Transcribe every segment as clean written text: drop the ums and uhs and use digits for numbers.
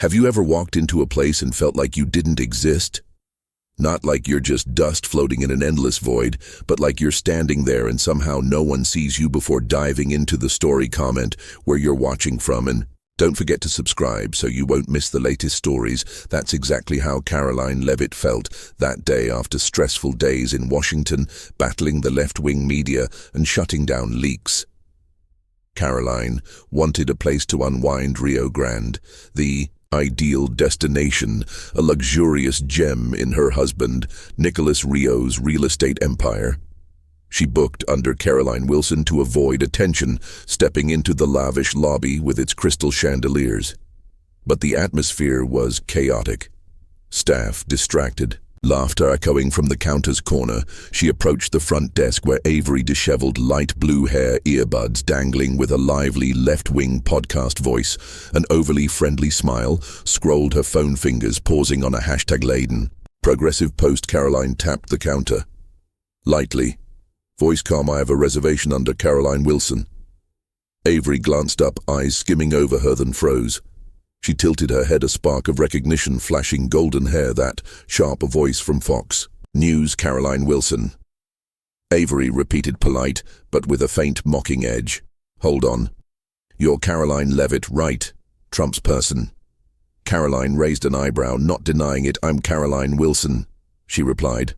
Have you ever walked into a place and felt like you didn't exist? Not like you're just dust floating in an endless void, but like you're standing there and somehow no one sees you before diving into the story comment where you're watching from. And don't forget to subscribe so you won't miss the latest stories. That's exactly how Karoline Leavitt felt that day after stressful days in Washington, battling the left-wing media and shutting down leaks. Karoline wanted a place to unwind. Rio Grande, the ideal destination, a luxurious gem in her husband, Nicholas Rio's real estate empire. She booked under Karoline Wilson to avoid attention, stepping into the lavish lobby with its crystal chandeliers. But the atmosphere was chaotic. Staff distracted, laughter echoing from the counter's corner. She approached the front desk where Avery, disheveled light blue hair, earbuds dangling with a lively left-wing podcast voice, an overly friendly smile, scrolled her phone fingers, pausing on a hashtag-laden progressive post. Karoline tapped the counter. Lightly, voice calm. I have a reservation under Karoline Wilson. Avery glanced up, eyes skimming over her, then froze. She tilted her head, a spark of recognition flashing golden hair. That sharp voice from Fox News. Karoline Wilson. Avery repeated, polite, but with a faint mocking edge. Hold on. You're Karoline Leavitt, right? Trump's person. Karoline raised an eyebrow, not denying it. I'm Karoline Wilson, she replied.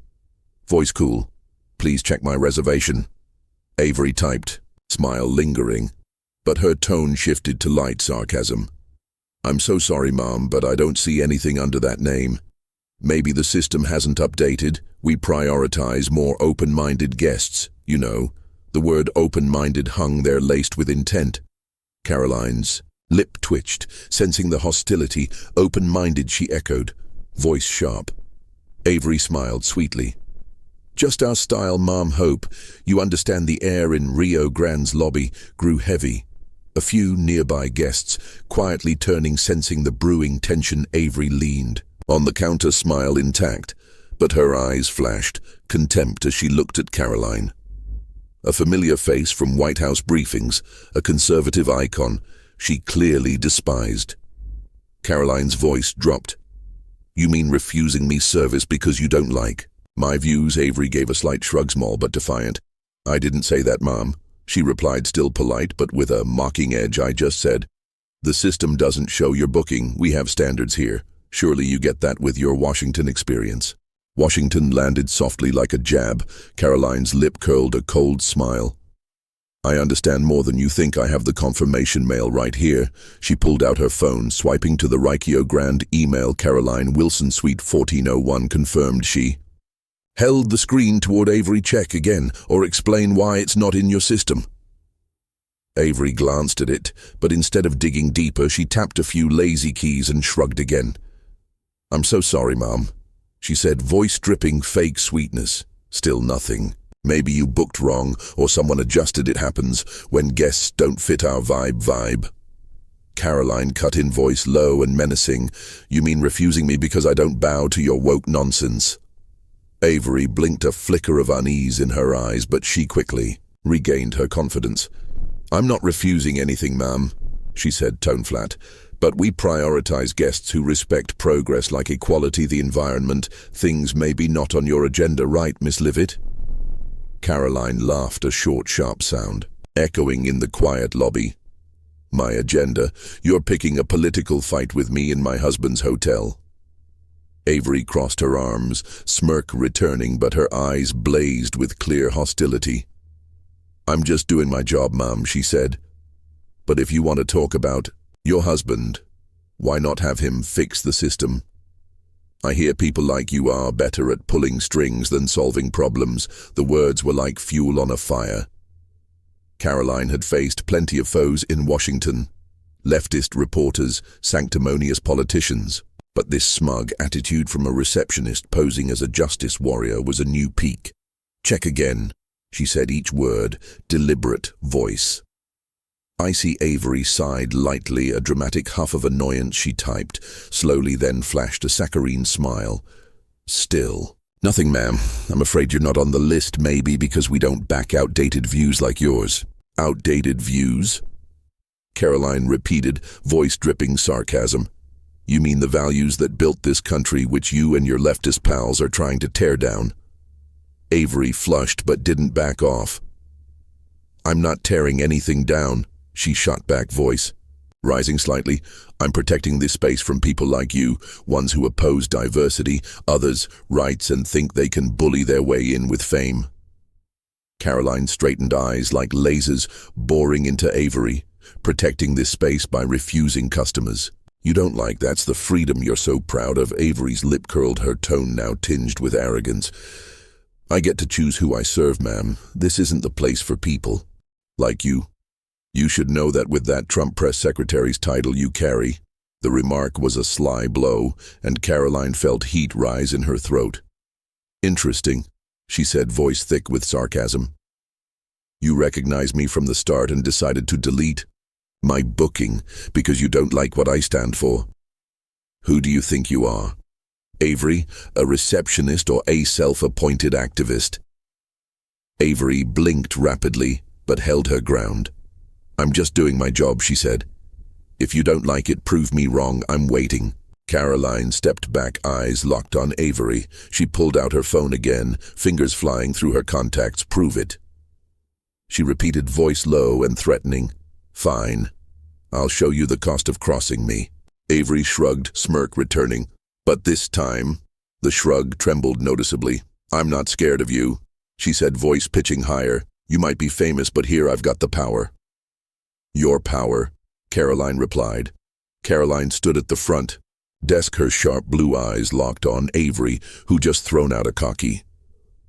Voice cool. Please check my reservation. Avery typed, smile lingering, but her tone shifted to light sarcasm. I'm so sorry, Mom, but I don't see anything under that name. Maybe the system hasn't updated. We prioritize more open-minded guests. You know, the word open-minded hung there, laced with intent. Karoline's lip twitched, sensing the hostility. Open-minded, she echoed, voice sharp. Avery smiled sweetly. Just our style, Mom. Hope you understand. The air in Rio Grande's lobby grew heavy. A few nearby guests quietly turning, sensing the brewing tension. Avery leaned on the counter, smile intact, but her eyes flashed contempt as she looked at Karoline. A familiar face from White House briefings, a conservative icon she clearly despised. Karoline's voice dropped. You mean refusing me service because you don't like my views? Avery gave a slight shrug, small but defiant. I didn't say that, Mom, she replied, still polite but with a mocking edge. I just said, the system doesn't show your booking. We have standards here. Surely you get that with your Washington experience. Washington landed softly like a jab. Karoline's lip curled, a cold smile. I understand more than you think. I have the confirmation mail right here. She pulled out her phone, swiping to the Rio Grande email. Karoline Wilson, Suite 1401, confirmed. She held the screen toward Avery. Check again, or explain why it's not in your system. Avery glanced at it, but instead of digging deeper, she tapped a few lazy keys and shrugged again. I'm so sorry, Mom, she said, voice dripping fake sweetness. Still nothing. Maybe you booked wrong, or someone adjusted. It happens when guests don't fit our vibe. Karoline cut in, voice low and menacing. You mean refusing me because I don't bow to your woke nonsense? Avery blinked, a flicker of unease in her eyes, but she quickly regained her confidence. I'm not refusing anything, Ma'am, she said, tone flat, but we prioritize guests who respect progress like equality, the environment, things maybe not on your agenda, right, Miss Leavitt? Karoline laughed, a short, sharp sound, echoing in the quiet lobby. My agenda? You're picking a political fight with me in my husband's hotel. Avery crossed her arms, smirk returning, but her eyes blazed with clear hostility. I'm just doing my job, Mom, she said. But if you want to talk about your husband, why not have him fix the system? I hear people like you are better at pulling strings than solving problems. The words were like fuel on a fire. Karoline had faced plenty of foes in Washington. Leftist reporters, sanctimonious politicians. But this smug attitude from a receptionist posing as a justice warrior was a new peak. Check again, she said, each word deliberate, voice. Icy. Avery sighed lightly, a dramatic huff of annoyance. She typed, slowly, then flashed a saccharine smile. Still. Nothing, ma'am. I'm afraid you're not on the list, maybe because we don't back outdated views like yours. Outdated views? Karoline repeated, voice dripping sarcasm. You mean the values that built this country which you and your leftist pals are trying to tear down? Avery flushed but didn't back off. I'm not tearing anything down, she shot back, voice rising slightly. I'm protecting this space from people like you, ones who oppose diversity, others' rights, and think they can bully their way in with fame. Karoline's straightened eyes like lasers boring into Avery, protecting this space by refusing customers. You don't like that's the freedom you're so proud of. Avery's lip curled, her tone now tinged with arrogance. I get to choose who I serve, ma'am. This isn't the place for people like you. You should know that with that Trump press secretary's title you carry. The remark was a sly blow, and Karoline felt heat rise in her throat. Interesting, she said, voice thick with sarcasm. You recognized me from the start and decided to delete my booking because you don't like what I stand for. Who do you think you are? Avery, a receptionist, or a self-appointed activist? Avery blinked rapidly, but held her ground. I'm just doing my job, she said. If you don't like it, prove me wrong. I'm waiting. Karoline stepped back, eyes locked on Avery. She pulled out her phone again, fingers flying through her contacts. Prove it. She repeated, voice low and threatening. Fine. I'll show you the cost of crossing me. Avery shrugged, smirk returning. But this time, the shrug trembled noticeably. I'm not scared of you, she said, voice pitching higher. You might be famous, but here I've got the power. Your power, Karoline replied. Karoline stood at the front desk, her sharp blue eyes locked on Avery, who just thrown out a cocky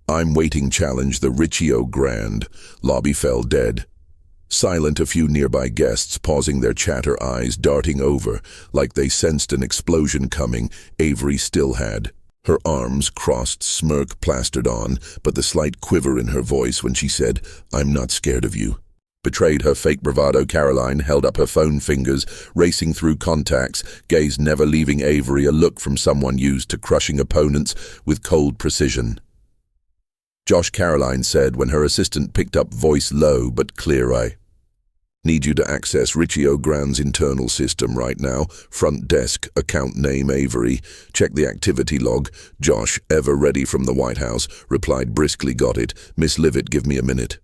I'm waiting challenge. The Riccio Grand lobby fell dead. Silent, a few nearby guests pausing their chatter, eyes darting over like they sensed an explosion coming. Avery still had her arms crossed, smirk plastered on, but the slight quiver in her voice when she said, I'm not scared of you, betrayed her fake bravado. Karoline held up her phone, fingers racing through contacts, gaze never leaving Avery, a look from someone used to crushing opponents with cold precision. Josh, Karoline said when her assistant picked up, voice low but clear. I need you to access Riccio Grand's internal system right now. Front desk, account name Avery. Check the activity log. Josh, ever ready from the White House, replied briskly. Got it. Miss Leavitt, give me a minute.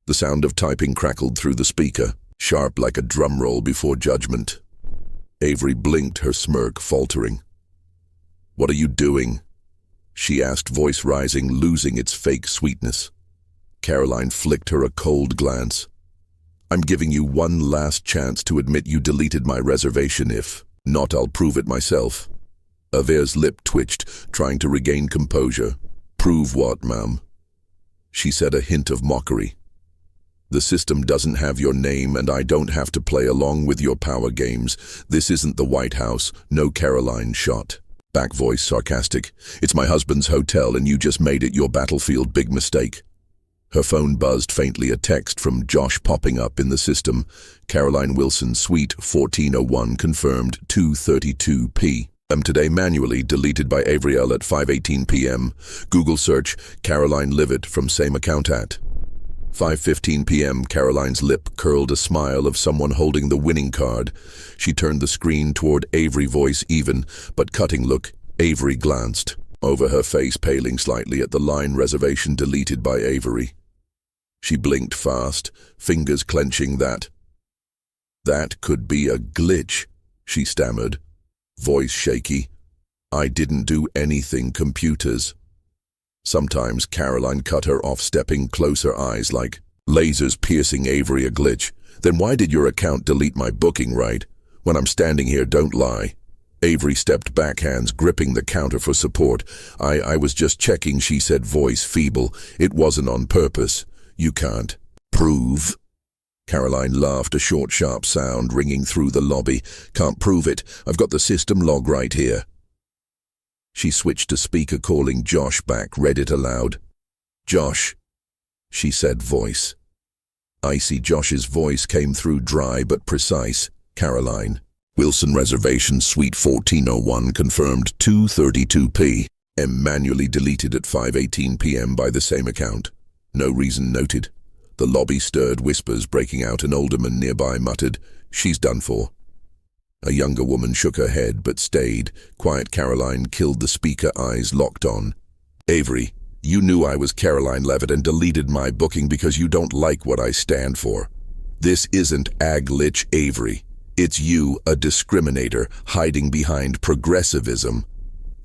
The sound of typing crackled through the speaker, sharp like a drum roll before judgment. Avery blinked, her smirk faltering. What are you doing? She asked, voice rising, losing its fake sweetness. Karoline flicked her a cold glance. I'm giving you one last chance to admit you deleted my reservation. If not, I'll prove it myself. Avery's lip twitched, trying to regain composure. Prove what, ma'am? She said, a hint of mockery. The system doesn't have your name, and I don't have to play along with your power games. This isn't the White House. No. Karoline shot back, voice sarcastic. It's my husband's hotel, and you just made it your battlefield. Big mistake. Her phone buzzed faintly, a text from Josh popping up in the system. Karoline Wilson, Suite 1401, confirmed 2:32 p.m. today, manually deleted by Avery at 5:18 p.m. Google search, Karoline Leavitt from same account at 5:15 p.m. Karoline's lip curled, a smile of someone holding the winning card. She turned the screen toward Avery, voice even but cutting. Look. Avery glanced over her face, paling slightly at the line reservation deleted by Avery. She blinked fast, fingers clenching. That could be a glitch, she stammered, voice shaky. I didn't do anything. Computers. Sometimes. Karoline cut her off, stepping closer, eyes like lasers piercing Avery. A glitch? Then why did your account delete my booking right when I'm standing here? Don't lie. Avery stepped back, hands gripping the counter for support. I was just checking, she said, voice feeble. It wasn't on purpose. You can't prove? Karoline laughed, a short, sharp sound ringing through the lobby. Can't prove it. I've got the system log right here. She switched to speaker, calling Josh back, read it aloud. Josh, she said, voice icy. Josh's voice came through, dry but precise. Karoline Wilson, reservation Suite 1401, confirmed 2:32 p.m. manually deleted at 5:18 p.m. by the same account. No reason noted. The lobby stirred, whispers breaking out. An alderman nearby muttered, she's done for. A younger woman shook her head but stayed. Quiet Karoline killed the speaker, eyes locked on. Avery, you knew I was Karoline Leavitt and deleted my booking because you don't like what I stand for. This isn't ag-lich Avery. It's you, a discriminator, hiding behind progressivism.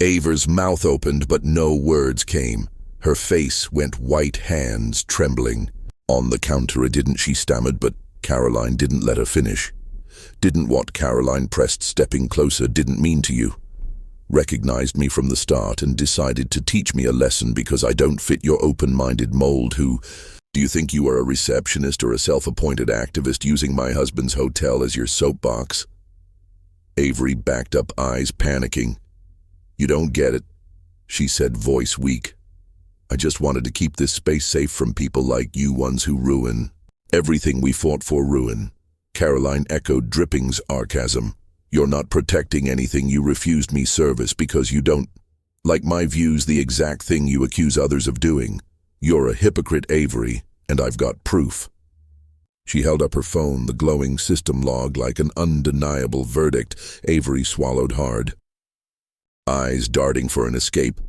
Aver's mouth opened but no words came. Her face went white, hands trembling. On the counter, didn't she stammered, but Karoline didn't let her finish. Didn't what Karoline pressed, stepping closer, didn't mean to you. Recognized me from the start and decided to teach me a lesson because I don't fit your open-minded mold. Who do you think you are, a receptionist or a self-appointed activist using my husband's hotel as your soapbox? Avery backed up, eyes panicking. You don't get it, she said, voice weak. I just wanted to keep this space safe from people like you, ones who ruin everything we fought for. Ruin. Karoline echoed, dripping sarcasm. You're not protecting anything. You refused me service because you don't like my views, the exact thing you accuse others of doing. You're a hypocrite, Avery, and I've got proof. She held up her phone, the glowing system log like an undeniable verdict. Avery swallowed hard, eyes darting for an escape.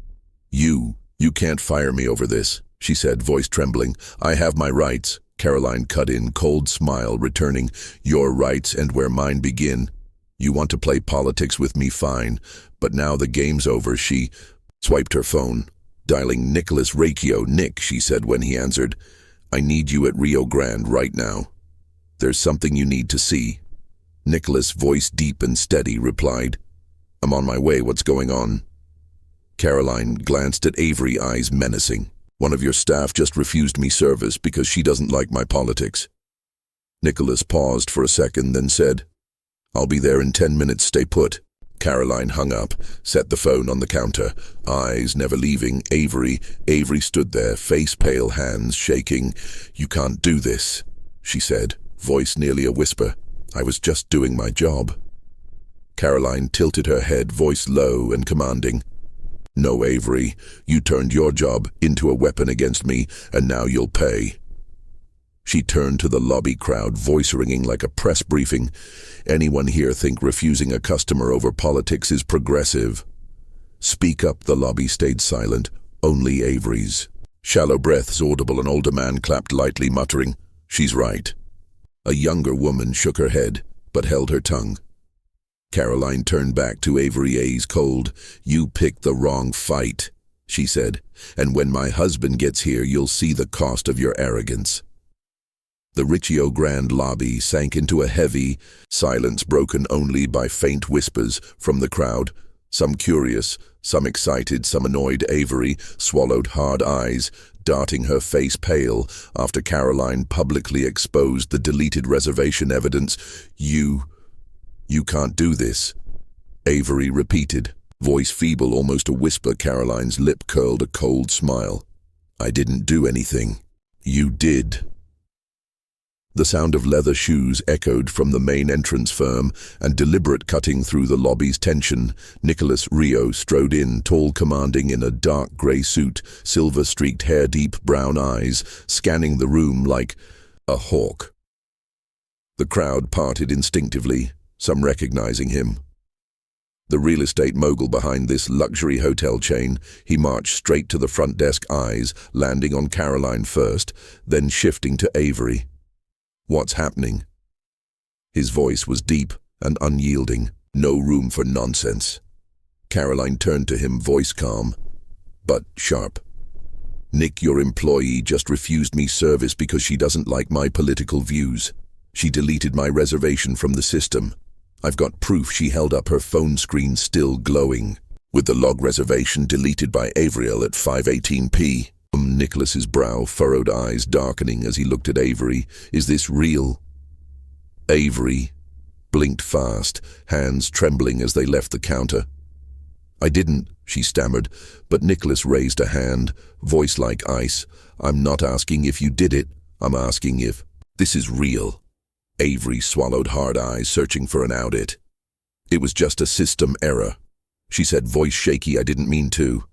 You can't fire me over this, she said, voice trembling. I have my rights. Karoline cut in, cold smile returning. Your rights and where mine begin. You want to play politics with me, fine, but now the game's over. She swiped her phone, dialing Nicholas Racchio. Nick, she said when he answered, I need you at Rio Grande right now. There's something you need to see. Nicholas, voice deep and steady, replied, I'm on my way. What's going on? Karoline glanced at Avery, eyes menacing. One of your staff just refused me service because she doesn't like my politics. Nicholas paused for a second, then said, I'll be there in 10 minutes, stay put. Karoline hung up, set the phone on the counter, eyes never leaving Avery. Avery stood there, face pale, hands shaking. You can't do this, she said, voice nearly a whisper. I was just doing my job. Karoline tilted her head, voice low and commanding. No, Avery, you turned your job into a weapon against me, and now you'll pay. She turned to the lobby crowd, voice ringing like a press briefing. Anyone here think refusing a customer over politics is progressive? Speak up. The lobby stayed silent, only Avery's shallow breaths audible. An older man clapped lightly, muttering, She's right. A younger woman shook her head, but held her tongue. Karoline turned back to Avery, eyes cold. You picked the wrong fight, she said, and when my husband gets here, you'll see the cost of your arrogance. The Rio Grande lobby sank into a heavy silence, broken only by faint whispers from the crowd. Some curious, some excited, some annoyed. Avery swallowed hard, eyes darting, her face pale, after Karoline publicly exposed the deleted reservation evidence. You can't do this, Avery repeated, voice feeble, almost a whisper. Karoline's lip curled a cold smile. I didn't do anything. You did. The sound of leather shoes echoed from the main entrance, firm and deliberate, cutting through the lobby's tension. Nicholas Rio strode in, tall, commanding, in a dark grey suit, silver-streaked hair, deep brown eyes, scanning the room like a hawk. The crowd parted instinctively, some recognizing him. The real estate mogul behind this luxury hotel chain, he marched straight to the front desk, eyes landing on Karoline first, then shifting to Avery. What's happening? His voice was deep and unyielding, no room for nonsense. Karoline turned to him, voice calm, but sharp. Nick, your employee just refused me service because she doesn't like my political views. She deleted my reservation from the system. I've got proof. She held up her phone screen, still glowing, with the log reservation deleted by Avriel at 5:18 p. Nicholas's brow furrowed, eyes darkening as he looked at Avery. Is this real? Avery blinked fast, hands trembling as they left the counter. I didn't, she stammered, but Nicholas raised a hand, voice like ice. I'm not asking if you did it, I'm asking if this is real. Avery swallowed hard, eyes searching for an out. It was just a system error, she said, voice shaky. I didn't mean to.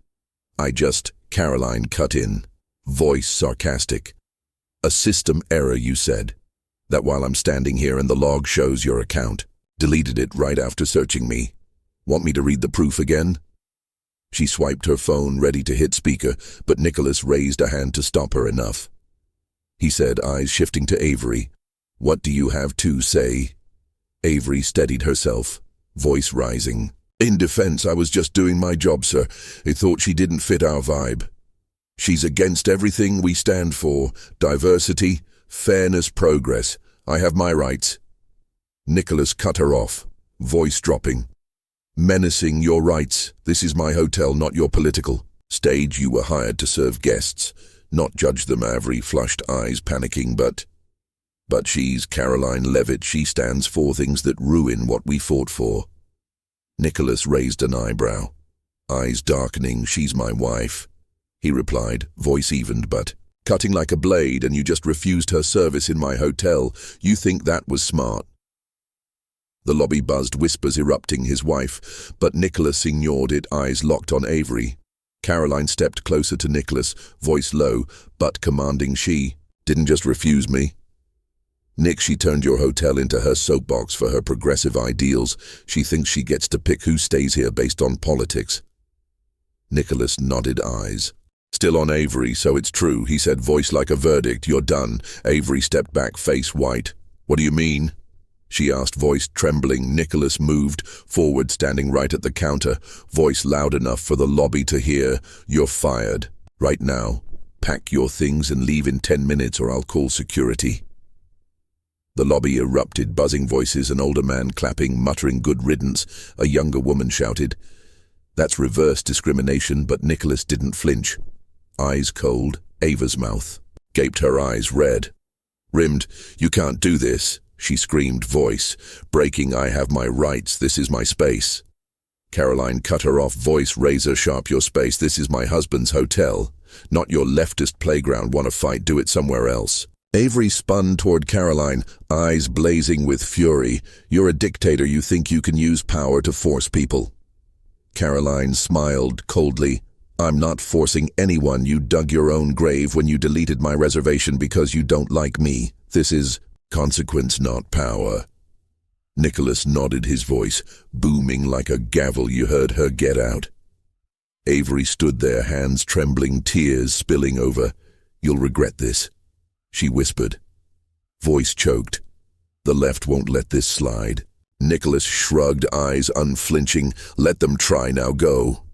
Karoline cut in, voice sarcastic. A system error, you said? That while I'm standing here and the log shows your account, Deleted it right after searching me. Want me to read the proof again? She swiped her phone, ready to hit speaker, but Nicholas raised a hand to stop her. Enough, he said, eyes shifting to Avery. What do you have to say? Avery steadied herself, voice rising. In defense, I was just doing my job, sir. I thought she didn't fit our vibe. She's against everything we stand for. Diversity, fairness, progress. I have my rights. Nicholas cut her off, voice dropping. Menacing, your rights. This is my hotel, not your political stage. You were hired to serve guests, not judge them. Avery flushed, eyes panicking. But she's Karoline Leavitt. She stands for things that ruin what we fought for. Nicholas raised an eyebrow, eyes darkening. She's my wife, he replied, voice evened but cutting like a blade. And you just refused her service in my hotel. You think that was smart? The lobby buzzed, whispers erupting. His wife, but Nicholas ignored it, eyes locked on Avery. Karoline stepped closer to Nicholas, voice low but commanding. She didn't just refuse me. Nick, she turned your hotel into her soapbox for her progressive ideals. She thinks she gets to pick who stays here based on politics. Nicholas nodded, eyes still on Avery. So it's true, he said, voice like a verdict. You're done. Avery stepped back, face white. What do you mean? She asked, voice trembling. Nicholas moved forward, standing right at the counter, voice loud enough for the lobby to hear. You're fired. Right now. Pack your things and leave in 10 minutes or I'll call security. The lobby erupted, buzzing voices, an older man clapping, muttering good riddance. A younger woman shouted. That's reverse discrimination, but Nicholas didn't flinch. Eyes cold, Ava's mouth gaped, her eyes red. Rimmed, you can't do this, she screamed, voice breaking. I have my rights, this is my space. Karoline cut her off, voice razor sharp. Your space, this is my husband's hotel, not your leftist playground. Want to fight, do it somewhere else. Avery spun toward Karoline, eyes blazing with fury. You're a dictator. You think you can use power to force people. Karoline smiled coldly. I'm not forcing anyone. You dug your own grave when you deleted my reservation because you don't like me. This is consequence, not power. Nicholas nodded, his voice booming like a gavel. You heard her. Get out. Avery stood there, hands trembling, tears spilling over. You'll regret this, she whispered, voice choked. The left won't let this slide. Nicholas shrugged, eyes unflinching. Let them try, now go.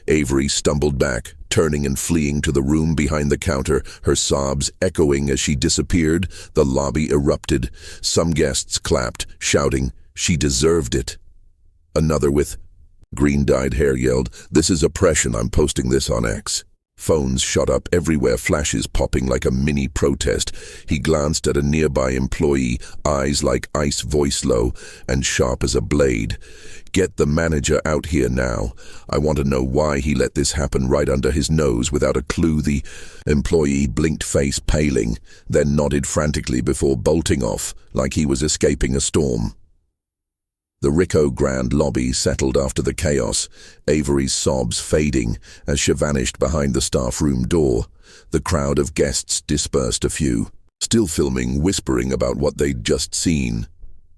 Avery stumbled back, turning and fleeing to the room behind the counter, her sobs echoing as she disappeared. The lobby erupted. Some guests clapped, shouting, she deserved it. Another with green-dyed hair yelled, this is oppression, I'm posting this on X. Phones shot up everywhere, flashes popping like a mini protest. He glanced at a nearby employee, eyes like ice, voice low and sharp as a blade. Get the manager out here now. I want to know why he let this happen right under his nose without a clue. The employee blinked, face paling, then nodded frantically before bolting off like he was escaping a storm. The Rico Grand lobby settled after the chaos, Avery's sobs fading as she vanished behind the staff room door. The crowd of guests dispersed, a few still filming, whispering about what they'd just seen.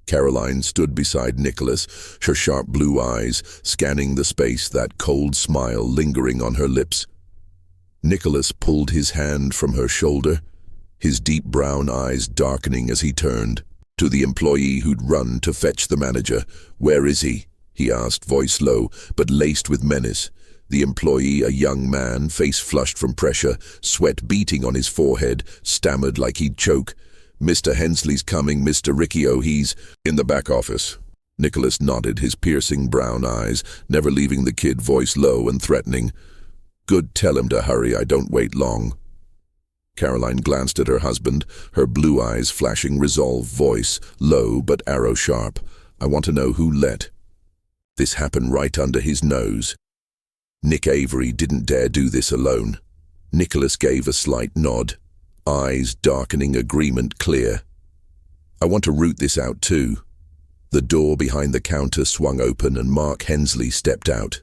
Karoline stood beside Nicholas, her sharp blue eyes scanning the space, that cold smile lingering on her lips. Nicholas pulled his hand from her shoulder, his deep brown eyes darkening as he turned to the employee who'd run to fetch the manager. Where is he? He asked, voice low but laced with menace. The employee, a young man, face flushed from pressure, sweat beating on his forehead, stammered like he'd choke. Mr. Hensley's coming, Mr. Riccio, he's in the back office. Nicholas nodded, his piercing brown eyes never leaving the kid, voice low and threatening. Good, tell him to hurry, I don't wait long. Karoline glanced at her husband, her blue eyes flashing resolve, voice low but arrow sharp. I want to know who let this happen right under his nose. Nick Avery didn't dare do this alone. Nicholas gave a slight nod, eyes darkening, agreement clear. I want to root this out too. The door behind the counter swung open and Mark Hensley stepped out.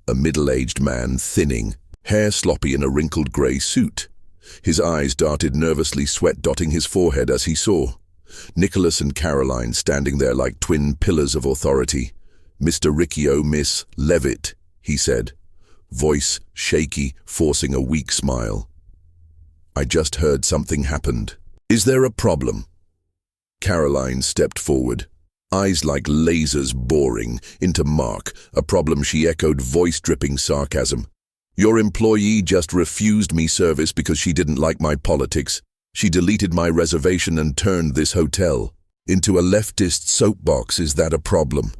A middle-aged man, thinning, hair sloppy in a wrinkled grey suit. His eyes darted nervously, sweat dotting his forehead as he saw Nicholas and Karoline standing there like twin pillars of authority. "Mr. Riccio, Miss Leavitt," he said, voice shaky, forcing a weak smile. "I just heard something happened. Is there a problem?" Karoline stepped forward, eyes like lasers boring into Mark, a problem she echoed, voice-dripping sarcasm. "Your employee just refused me service because she didn't like my politics. She deleted my reservation and turned this hotel into a leftist soapbox. Is that a problem?"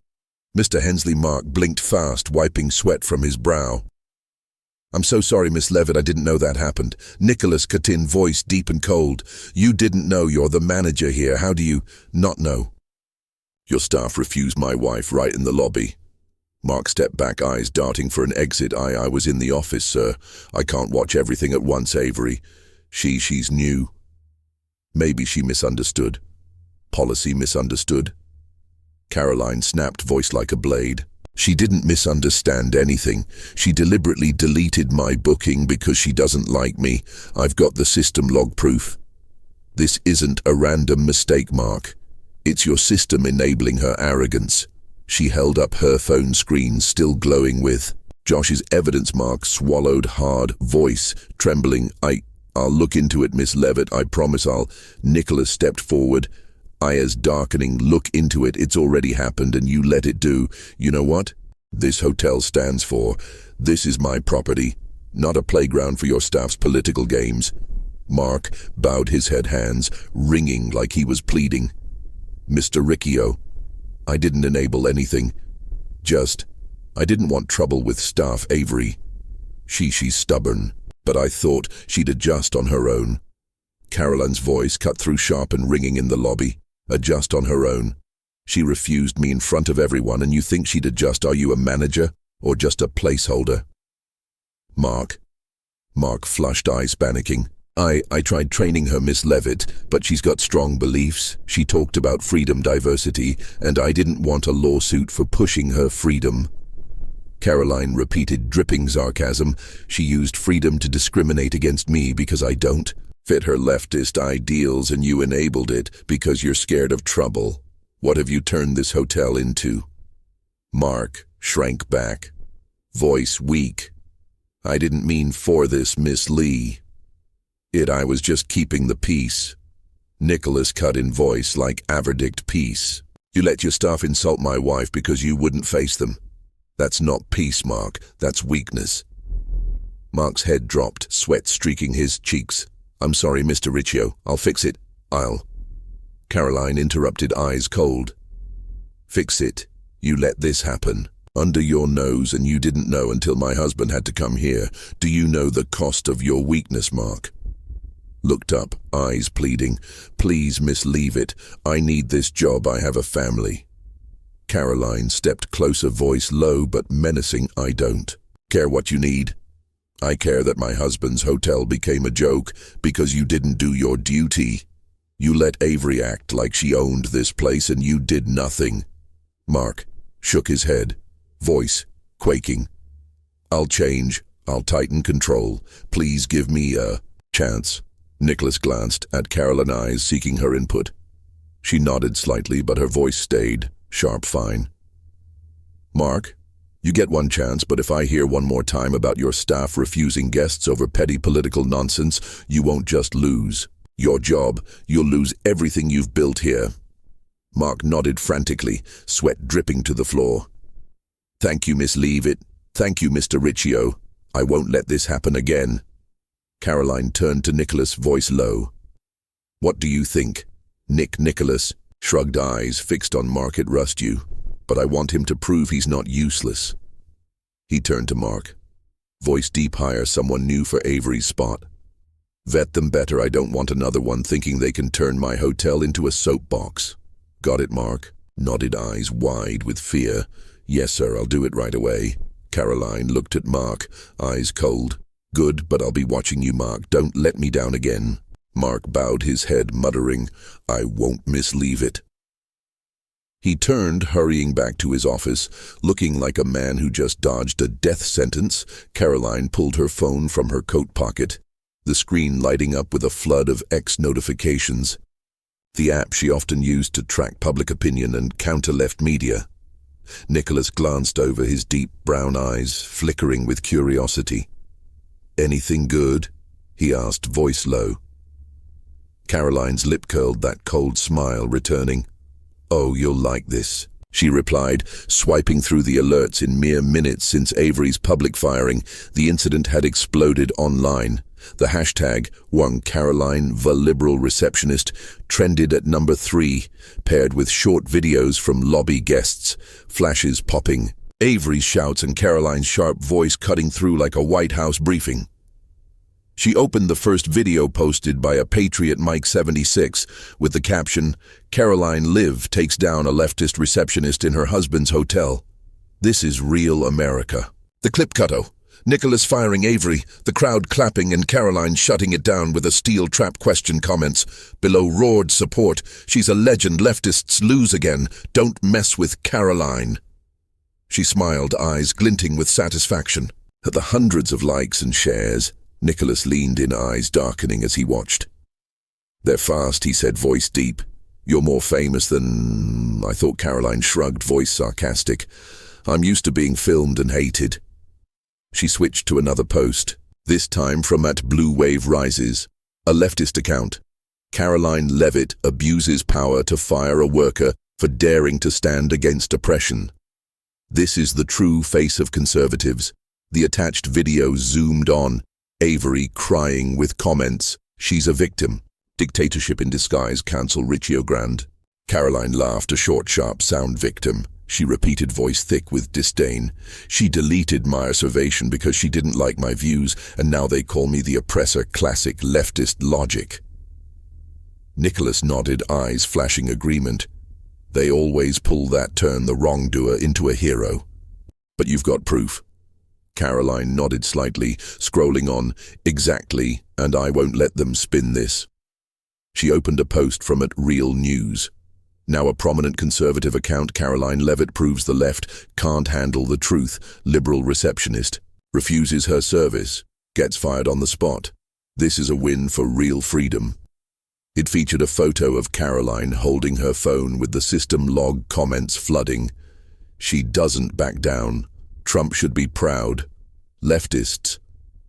Mr. Hensley. Mark blinked fast, wiping sweat from his brow. "I'm so sorry, Miss Leavitt, I didn't know that happened." Nicholas cut in, voice deep and cold. "You didn't know? You're the manager here. How do you not know?" "Your staff refused my wife right in the lobby." Mark stepped back, eyes darting for an exit. I was in the office, sir. I can't watch everything at once, Avery. She's new." "Maybe she misunderstood." "Policy misunderstood?" Karoline snapped, voice like a blade. "She didn't misunderstand anything. She deliberately deleted my booking because she doesn't like me. I've got the system log proof." "This isn't a random mistake, Mark. It's your system enabling her arrogance." She held up her phone screen, still glowing with Josh's evidence. Mark swallowed hard, voice trembling. I'll look into it, Miss Leavitt. I promise I'll." Nicholas stepped forward, eyes darkening. "Look into it. It's already happened and you let it do. You know what this hotel stands for? This is my property, not a playground for your staff's political games." Mark bowed his head, hands wringing like he was pleading. "Mr. Riccio, I didn't enable anything. I didn't want trouble with staff, Avery. She's stubborn, but I thought she'd adjust on her own." Karoline's voice cut through, sharp and ringing in the lobby. "Adjust on her own? She refused me in front of everyone, and you think she'd adjust? Are you a manager or just a placeholder?" Mark flushed, eyes panicking. I tried training her, Miss Leavitt, but she's got strong beliefs. She talked about freedom, diversity, and I didn't want a lawsuit for pushing her freedom." Karoline repeated, dripping sarcasm. "She used freedom to discriminate against me because I don't fit her leftist ideals, and you enabled it because you're scared of trouble. What have you turned this hotel into?" Mark shrank back, voice weak. "I didn't mean for this, Miss Lee. I was just keeping the peace." Nicholas cut in, voice like a verdict. "Peace? You let your staff insult my wife because you wouldn't face them. That's not peace, Mark. That's weakness." Mark's head dropped, sweat streaking his cheeks. "I'm sorry, Mr. Riccio. I'll fix it. Karoline interrupted, eyes cold. "Fix it? You let this happen under your nose, and you didn't know until my husband had to come here. Do you know the cost of your weakness?" Mark looked up, eyes pleading. "Please, Miss Leavitt, I need this job. I have a family." Karoline stepped closer, voice low but menacing. "I don't care what you need. I care that my husband's hotel became a joke because you didn't do your duty. You let Avery act like she owned this place and you did nothing." Mark shook his head, voice quaking. "I'll change. I'll tighten control. Please give me a chance." Nicholas glanced at Karoline, eyes seeking her input. She nodded slightly, but her voice stayed sharp, fine. "Mark, you get one chance, but if I hear one more time about your staff refusing guests over petty political nonsense, you won't just lose your job, you'll lose everything you've built here." Mark nodded frantically, sweat dripping to the floor. "Thank you, Miss Leavitt. Thank you, Mr. Riccio. I won't let this happen again." Karoline turned to Nicholas, voice low. "What do you think?" Nicholas shrugged, eyes fixed on Mark. "It rust you, but I want him to prove he's not useless." He turned to Mark, voice deep, hire someone new for Avery's spot. "Vet them better. I don't want another one thinking they can turn my hotel into a soapbox." "Got it," Mark nodded, eyes wide with fear. "Yes, sir, I'll do it right away." Karoline looked at Mark, eyes cold. "Good, but I'll be watching you, Mark. Don't let me down again." Mark bowed his head, muttering, "I won't, Miss Leavitt." He turned, hurrying back to his office, looking like a man who just dodged a death sentence. Karoline pulled her phone from her coat pocket, the screen lighting up with a flood of X notifications. the app she often used to track public opinion and counter left media. Nicholas glanced over, his deep brown eyes flickering with curiosity. "Anything good?" he asked, voice low. Karoline's lip curled, that cold smile returning. "Oh, you'll like this," she replied, swiping through the alerts. In mere minutes since Avery's public firing, the incident had exploded online. The hashtag #OneCaroline the Liberal Receptionist trended at number 3, paired with short videos from lobby guests, flashes popping, Avery's shouts and Karoline's sharp voice cutting through like a White House briefing. She opened the first video posted by a Patriot Mike 76 with the caption, "Karoline Leavitt takes down a leftist receptionist in her husband's hotel. This is real America." The clip cut. Nicholas firing Avery, the crowd clapping and Karoline shutting it down with a steel trap question comments. Below roared support. "She's a legend, leftists lose again. Don't mess with Karoline." She smiled, eyes glinting with satisfaction. At the hundreds of likes and shares, Nicholas leaned in, eyes darkening as he watched. "They're fast," he said, voice deep. "You're more famous than—" I thought. Karoline shrugged, voice sarcastic. "I'm used to being filmed and hated." She switched to another post, this time from @BlueWaveRises, a leftist account. Karoline Leavitt abuses power to fire a worker for daring to stand against oppression. This is the true face of conservatives. The attached video zoomed on, Avery crying with comments, "She's a victim. Dictatorship in disguise, cancel Receptionist." Karoline laughed, a short, sharp sound. "Victim," she repeated, voice thick with disdain. "She deleted my observation because she didn't like my views, and now they call me the oppressor. Classic leftist logic." Nicholas nodded, eyes flashing agreement. They always pull that, turn the wrongdoer into a hero. "But you've got proof?" Karoline nodded slightly, scrolling on. "Exactly, and I won't let them spin this." She opened a post from @Real News. Now a prominent conservative account. Karoline Leavitt proves the left can't handle the truth. Liberal receptionist refuses her service, gets fired on the spot. This is a win for real freedom. It featured a photo of Karoline holding her phone with the system log comments flooding. "She doesn't back down. Trump should be proud. Leftists."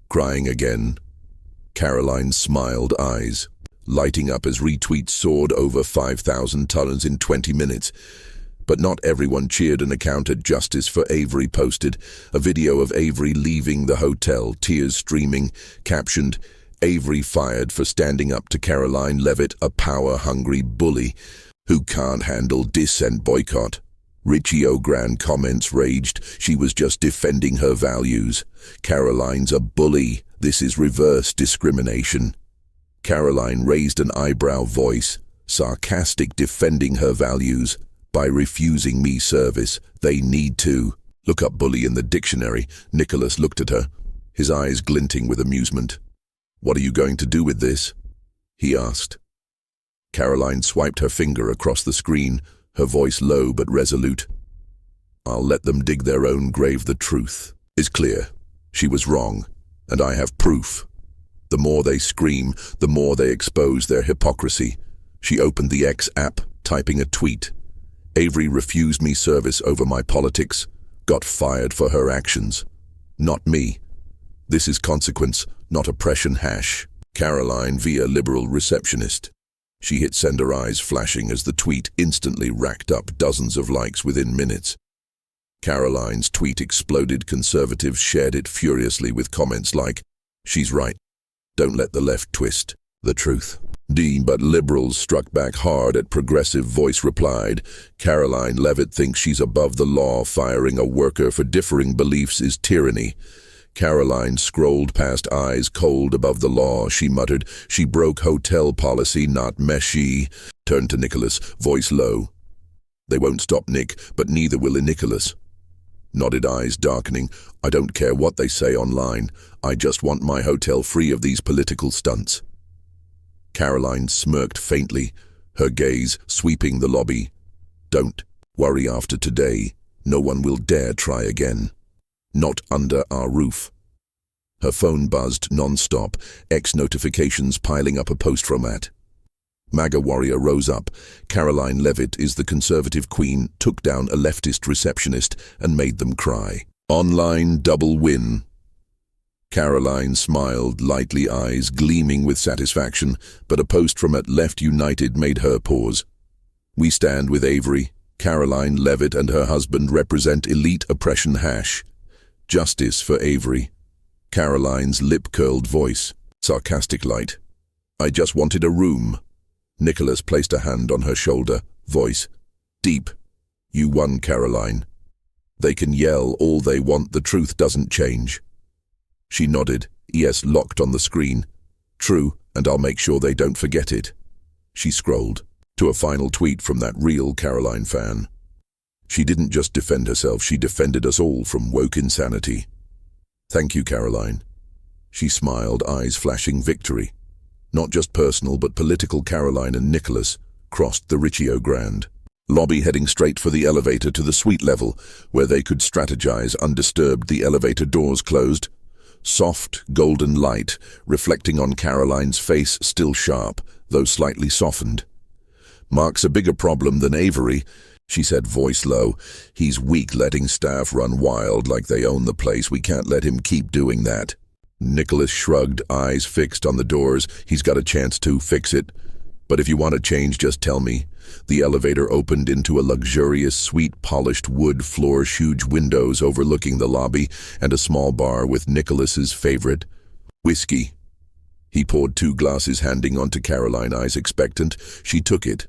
Crying again. Karoline smiled, eyes lighting up as retweets soared over 5,000 tons in 20 minutes. But not everyone cheered. An account @Justice for Avery posted a video of Avery leaving the hotel, tears streaming, captioned, "Avery fired for standing up to Karoline Leavitt, a power-hungry bully who can't handle dissent, boycott." Receptionist comments raged, "She was just defending her values. Karoline's a bully. This is reverse discrimination." Karoline raised an eyebrow, voice sarcastic, "Defending her values by refusing me service. They need to look up bully in the dictionary." Nicholas looked at her, his eyes glinting with amusement. "What are you going to do with this?" he asked. Karoline swiped her finger across the screen, her voice low but resolute. "I'll let them dig their own grave. The truth is clear. She was wrong, and I have proof." The more they scream, the more they expose their hypocrisy. She opened the X app, typing a tweet. "Avery refused me service over my politics, got fired for her actions. Not me. This is consequence, not oppression. Karoline via Liberal Receptionist." She hit send, her eyes flashing as the tweet instantly racked up dozens of likes within minutes. Karoline's tweet exploded. Conservatives shared it furiously with comments like, "She's right. Don't let the left twist the truth." But liberals struck back hard. Progressive voice replied, "Karoline Leavitt thinks she's above the law. Firing a worker for differing beliefs is tyranny." Karoline scrolled past, eyes cold above the law. She muttered, "She broke hotel policy, not Meshi." Turned to Nicholas, voice low. "They won't stop Nick, but neither will Nicholas." Nodded, eyes darkening. "I don't care what they say online. I just want my hotel free of these political stunts." Karoline smirked faintly, her gaze sweeping the lobby. "Don't worry, after today, no one will dare try again. Not under our roof." Her phone buzzed non-stop, X notifications piling up. A post from MAGA warrior rose up. Karoline Leavitt is the conservative queen, took down a leftist receptionist and made them cry. Online double win. Karoline smiled, lightly, eyes gleaming with satisfaction, but a post from at Left United made her pause. We stand with Avery. Karoline Leavitt and her husband represent elite oppression. Justice for Avery. Karoline's lip-curled voice. Sarcastic light. I just wanted a room. Nicholas placed a hand on her shoulder. Voice. Deep. You won, Karoline. They can yell all they want, the truth doesn't change. She nodded, ES locked on the screen. True, and I'll make sure they don't forget it. She scrolled to a final tweet from that real Karoline fan. She didn't just defend herself, she defended us all from woke insanity. Thank you, Karoline. She smiled, eyes flashing victory. Not just personal, but political. Karoline and Nicholas crossed the Riccio Grand lobby, heading straight for the elevator to the suite level, where they could strategize undisturbed. The elevator doors closed. Soft, golden light, reflecting on Karoline's face, still sharp, though slightly softened. Mark's a bigger problem than Avery, she said, voice low. He's weak, letting staff run wild like they own the place. We can't let him keep doing that. Nicholas shrugged, eyes fixed on the doors. He's got a chance to fix it. But if you want to change, just tell me. The elevator opened into a luxurious suite, polished wood floors, huge windows overlooking the lobby, and a small bar with Nicholas's favorite, whiskey. He poured 2 glasses, handing on to Karoline, eyes expectant. She took it,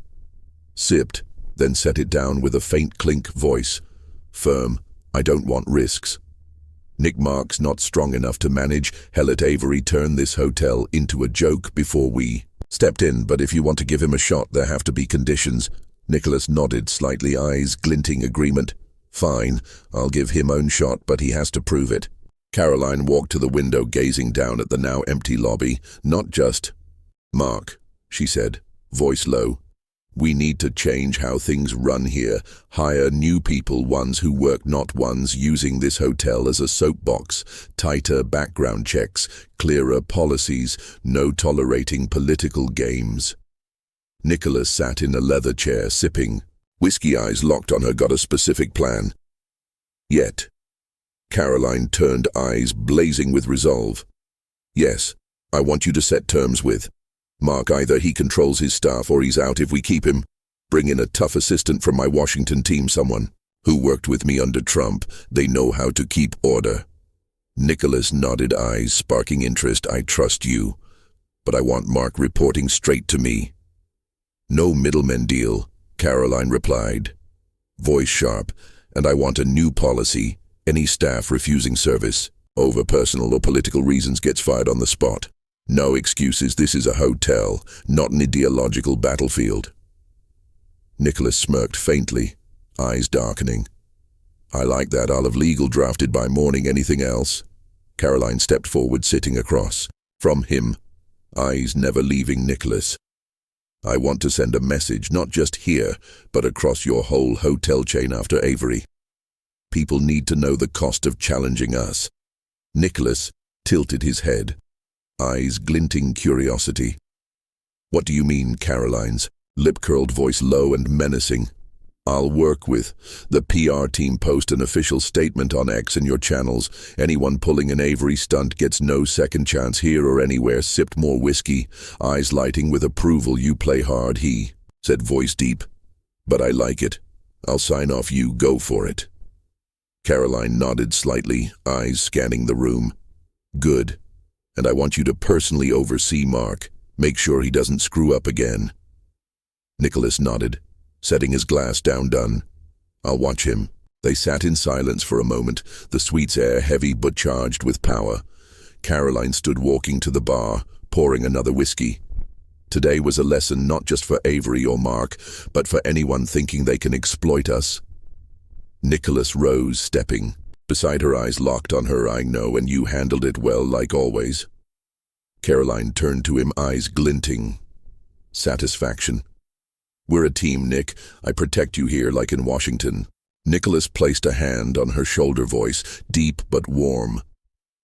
sipped, then set it down with a faint clink, voice firm. I don't want risks. Nick, Mark's not strong enough to manage. Hell, at Avery turned this hotel into a joke before we stepped in, but if you want to give him a shot, there have to be conditions. Nicholas nodded slightly, eyes glinting agreement. Fine, I'll give him own shot, but he has to prove it. Karoline walked to the window, gazing down at the now empty lobby. Not just Mark, she said, voice low. We need to change how things run here. Hire new people, ones who work, not ones using this hotel as a soapbox. Tighter background checks, clearer policies, no tolerating political games. Nicholas sat in a leather chair, sipping. Whiskey, eyes locked on her. Got a specific plan? Yet. Karoline turned, eyes blazing with resolve. Yes, I want you to set terms with Mark. Either he controls his staff or he's out if we keep him. Bring in a tough assistant from my Washington team, someone who worked with me under Trump. They know how to keep order. Nicholas nodded, eyes sparking interest. I trust you, but I want Mark reporting straight to me. No middlemen deal, Karoline replied, voice sharp. And I want a new policy. Any staff refusing service over personal or political reasons gets fired on the spot. No excuses. This is a hotel, not an ideological battlefield. Nicholas smirked faintly, eyes darkening. I like that. I'll have legal drafted by morning. Anything else? Karoline stepped forward, sitting across from him, eyes never leaving Nicholas. I want to send a message, not just here, but across your whole hotel chain after Avery. People need to know the cost of challenging us. Nicholas tilted his head, eyes glinting curiosity. What do you mean? Karoline's lip-curled voice low and menacing. I'll work with the PR team. Post an official statement on X and your channels. Anyone pulling an Avery stunt gets no second chance here or anywhere. Sipped more whiskey, eyes lighting with approval. You play hard, he said, voice deep. But I like it. I'll sign off. You go for it. Karoline nodded slightly, eyes scanning the room. Good. And I want you to personally oversee Mark. Make sure he doesn't screw up again. Nicholas nodded, setting his glass down. Done. I'll watch him. They sat in silence for a moment, the suite's air heavy but charged with power. Karoline stood, walking to the bar, pouring another whiskey. Today was a lesson not just for Avery or Mark, but for anyone thinking they can exploit us. Nicholas rose, stepping beside her, eyes locked on her. I know, and you handled it well, like always. Karoline turned to him, eyes glinting satisfaction. We're a team, Nick. I protect you here like in Washington. Nicholas placed a hand on her shoulder, voice deep but warm.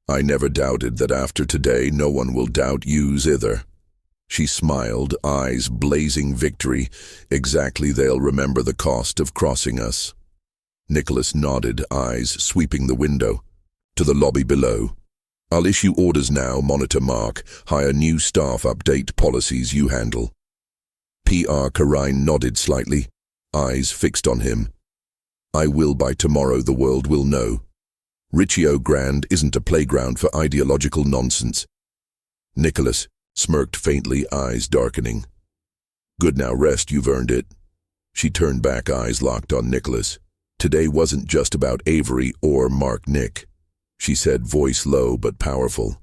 I never doubted that after today no one will doubt yous either. She smiled, eyes blazing victory. Exactly, they'll remember the cost of crossing us. Nicholas nodded, eyes sweeping the window. To the lobby below. I'll issue orders now, monitor Mark. Hire new staff, update policies you handle. PR Karoline nodded slightly, eyes fixed on him. I will by tomorrow, the world will know. Riccio Grand isn't a playground for ideological nonsense. Nicholas smirked faintly, eyes darkening. Good, now rest, you've earned it. She turned back, eyes locked on Nicholas. Today wasn't just about Avery or Mark Nick, she said, voice low but powerful.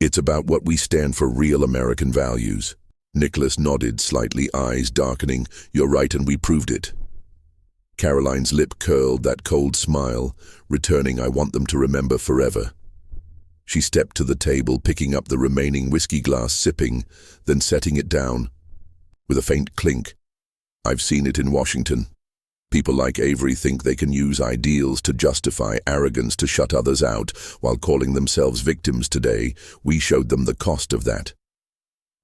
It's about what we stand for, real American values. Nicholas nodded slightly, eyes darkening. You're right, and we proved it. Karoline's lip curled, that cold smile, returning, I want them to remember forever. She stepped to the table, picking up the remaining whiskey glass, sipping, then setting it down. With a faint clink. I've seen it in Washington. People like Avery think they can use ideals to justify arrogance to shut others out, while calling themselves victims. Today, we showed them the cost of that.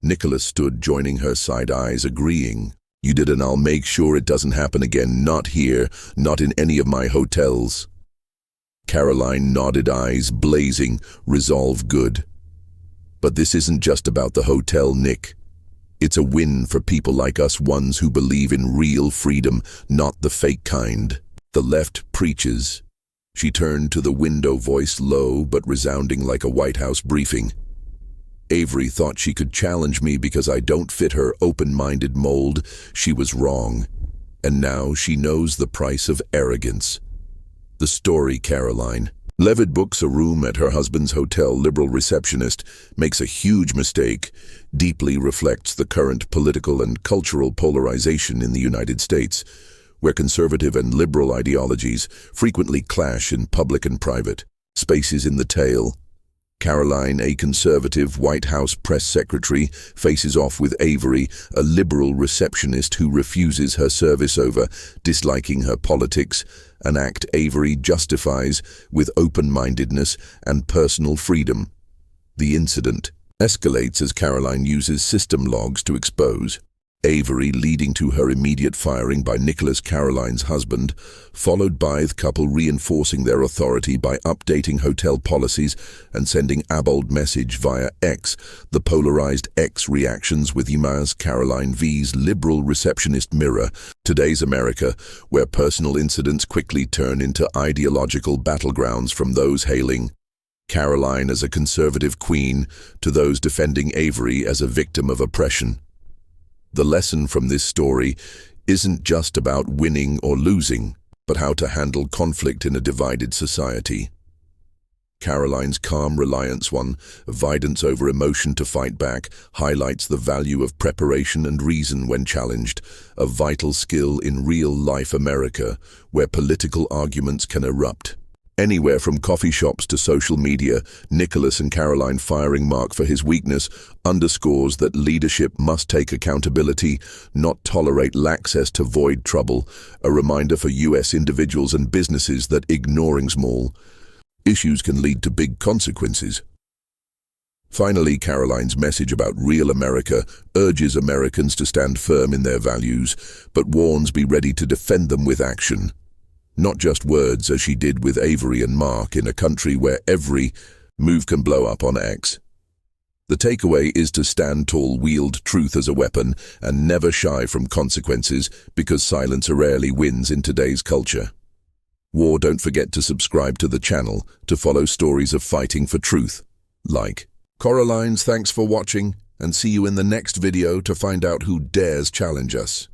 Nicholas stood, joining her side, eyes agreeing. You did, and I'll make sure it doesn't happen again. Not here, not in any of my hotels. Karoline nodded, eyes blazing, resolve good. But this isn't just about the hotel, Nick. It's a win for people like us, ones who believe in real freedom, not the fake kind. The left preaches. She turned to the window, voice low but resounding like a White House briefing. Avery thought she could challenge me because I don't fit her open-minded mold. She was wrong. And now she knows the price of arrogance. The story, Karoline. Leavitt books a room at her husband's hotel. Liberal receptionist makes a huge mistake. Deeply reflects the current political and cultural polarization in the United States, where conservative and liberal ideologies frequently clash in public and private spaces. In the tale, Karoline, a conservative White House press secretary, faces off with Avery, a liberal receptionist who refuses her service over disliking her politics, an act Avery justifies with open-mindedness and personal freedom. The incident escalates as Karoline uses system logs to expose Avery, leading to her immediate firing by Nicholas, Karoline's husband, followed by the couple reinforcing their authority by updating hotel policies and sending a bold message via X. The polarized X reactions with emails. Karoline vs. liberal receptionist mirror today's America, where personal incidents quickly turn into ideological battlegrounds, from those hailing Karoline as a conservative queen to those defending Avery as a victim of oppression. The lesson from this story isn't just about winning or losing, but how to handle conflict in a divided society. Karoline's calm reliance on avoidance over emotion to fight back highlights the value of preparation and reason when challenged, a vital skill in real-life America, where political arguments can erupt. Anywhere from coffee shops to social media, Nicholas and Karoline firing Mark for his weakness underscores that leadership must take accountability, not tolerate access to avoid trouble, a reminder for U.S. individuals and businesses that ignoring small issues can lead to big consequences. Finally, Karoline's message about real America urges Americans to stand firm in their values, but warns be ready to defend them with action. Not just words, as she did with Avery and Mark, in a country where every move can blow up on X. The takeaway is to stand tall, wield truth as a weapon, and never shy from consequences, because silence rarely wins in today's culture. Don't forget to subscribe to the channel to follow stories of fighting for truth. Karoline's, thanks for watching, and see you in the next video to find out who dares challenge us.